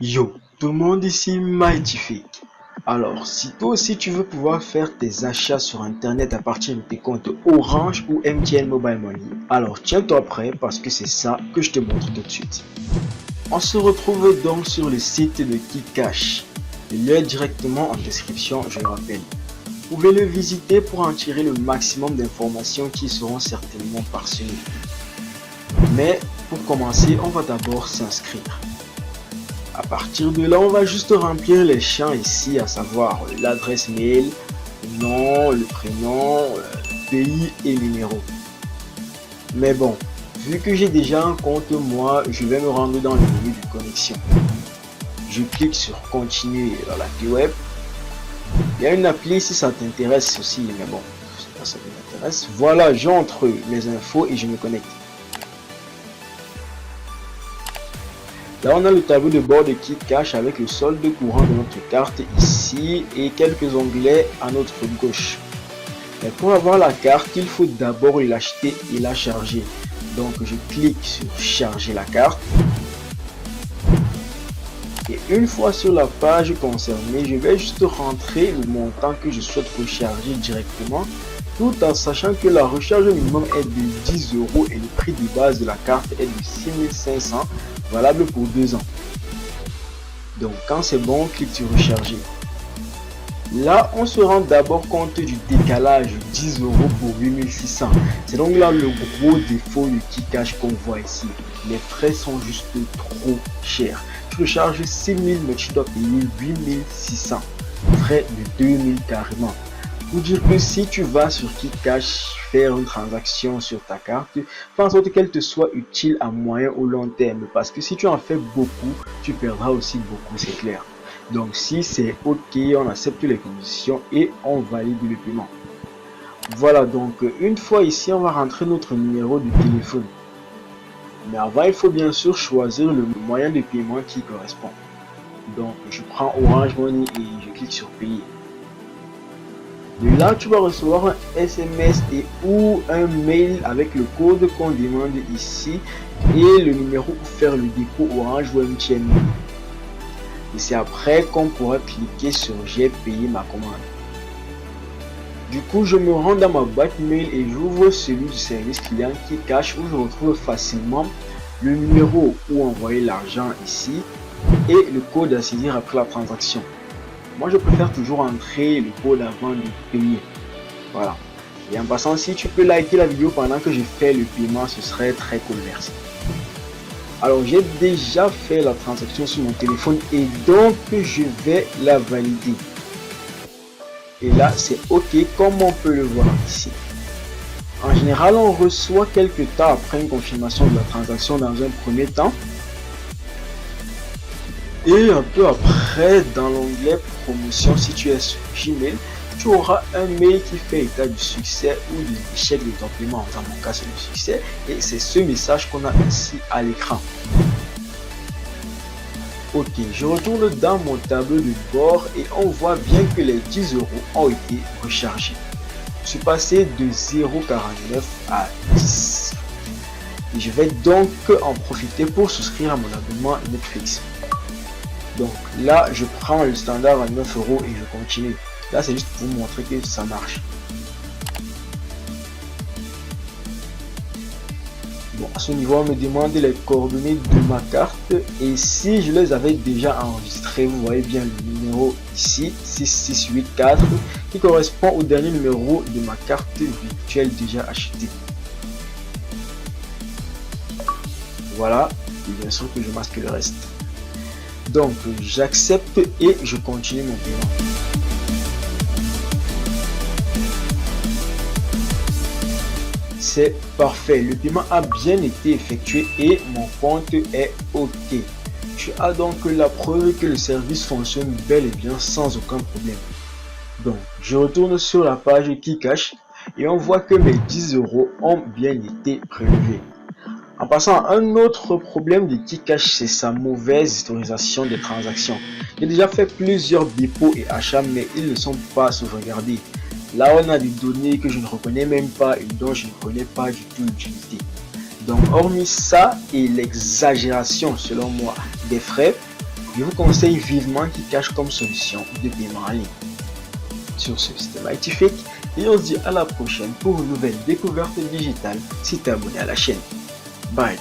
Yo, tout le monde ici, Mightyfake. Alors, si toi aussi tu veux pouvoir faire tes achats sur internet à partir de tes comptes Orange ou MTN Mobile Money, alors tiens-toi prêt parce que c'est ça que je te montre tout de suite. On se retrouve donc sur le site de KiCash. Le lien est directement en description, je le rappelle. Vous pouvez le visiter pour en tirer le maximum d'informations qui seront certainement parsemées. Mais pour commencer, on va d'abord s'inscrire. À partir de là, on va juste remplir les champs ici, à savoir l'adresse mail, le nom, le prénom, le pays et le numéro. Mais bon, vu que j'ai déjà un compte, moi, je vais me rendre dans le menu de connexion. Je clique sur continuer dans l'appli web. Il y a une appli si ça t'intéresse aussi, mais bon, ça m'intéresse. Voilà, j'entre mes infos et je me connecte. Là, on a le tableau de bord de KiCash avec le solde courant de notre carte ici et quelques onglets à notre gauche. Mais pour avoir la carte, il faut d'abord l'acheter et la charger. Donc, je clique sur charger la carte. Et une fois sur la page concernée, je vais juste rentrer le montant que je souhaite recharger directement, tout en sachant que la recharge minimum est de 10 € et le prix de base de la carte est de 6500, valable pour 2 ans. Donc quand c'est bon, on clique sur recharger. Là, on se rend d'abord compte du décalage 10 € pour 8600. C'est donc là le gros défaut du KiCash qu'on voit ici. Les frais sont juste trop chers. Tu recharges 6000, mais tu dois payer 8600. Frais de 2000 carrément. Pour dire que si tu vas sur KiCash faire une transaction sur ta carte, fais en sorte qu'elle te soit utile à moyen ou long terme. Parce que si tu en fais beaucoup, tu perdras aussi beaucoup, c'est clair. Donc si c'est ok, on accepte les conditions et on valide le paiement. Voilà, donc une fois ici, on va rentrer notre numéro de téléphone. Mais avant, il faut bien sûr choisir le moyen de paiement qui correspond. Donc je prends Orange Money et je clique sur payer. De là, tu vas recevoir un SMS et ou un mail avec le code qu'on demande ici et le numéro pour faire le dépôt Orange ou MTN. Et c'est après qu'on pourra cliquer sur j'ai payé ma commande. Du coup, je me rends dans ma boîte mail et j'ouvre celui du service client KiCash où je retrouve facilement le numéro où envoyer l'argent ici et le code à saisir après la transaction. Moi, je préfère toujours entrer le code avant de payer. Voilà. Et en passant, si tu peux liker la vidéo pendant que je fais le paiement, ce serait très cool, merci. Alors, j'ai déjà fait la transaction sur mon téléphone et donc je vais la valider. Et là, c'est OK comme on peut le voir ici. En général, on reçoit quelques temps après une confirmation de la transaction dans un premier temps. Et un peu après, dans l'onglet promotion, si tu es sur Gmail, tu auras un mail qui fait état du succès ou de l'échec de ton paiement. Dans mon cas, c'est le succès. Et c'est ce message qu'on a ici à l'écran. Ok, je retourne dans mon tableau de bord et on voit bien que les 10 € ont été rechargés. Je suis passé de 0,49 à 10. Et je vais donc en profiter pour souscrire à mon abonnement Netflix. Donc là, je prends le standard à 9 € et je continue. Là, c'est juste pour vous montrer que ça marche. Bon, à ce niveau, on me demande les coordonnées de ma carte. Et si je les avais déjà enregistrées, vous voyez bien le numéro ici, 6684, qui correspond au dernier numéro de ma carte virtuelle déjà achetée. Voilà, et bien sûr que je masque le reste. Donc j'accepte et je continue mon paiement. C'est parfait, le paiement a bien été effectué et mon compte est OK. Tu as donc la preuve que le service fonctionne bel et bien sans aucun problème. Donc je retourne sur la page KiCash et on voit que mes 10 € ont bien été prélevés. En passant, un autre problème de KiCash, c'est sa mauvaise historisation des transactions. J'ai déjà fait plusieurs dépôts et achats, mais ils ne sont pas sauvegardés. Là, on a des données que je ne reconnais même pas et dont je ne connais pas du tout l'utilité. Donc, hormis ça et l'exagération, selon moi, des frais, je vous conseille vivement KiCash comme solution de paiement en ligne. Sur ce, c'était Mightyfake et on se dit à la prochaine pour une nouvelle découverte digitale si tu es abonné à la chaîne. Bye.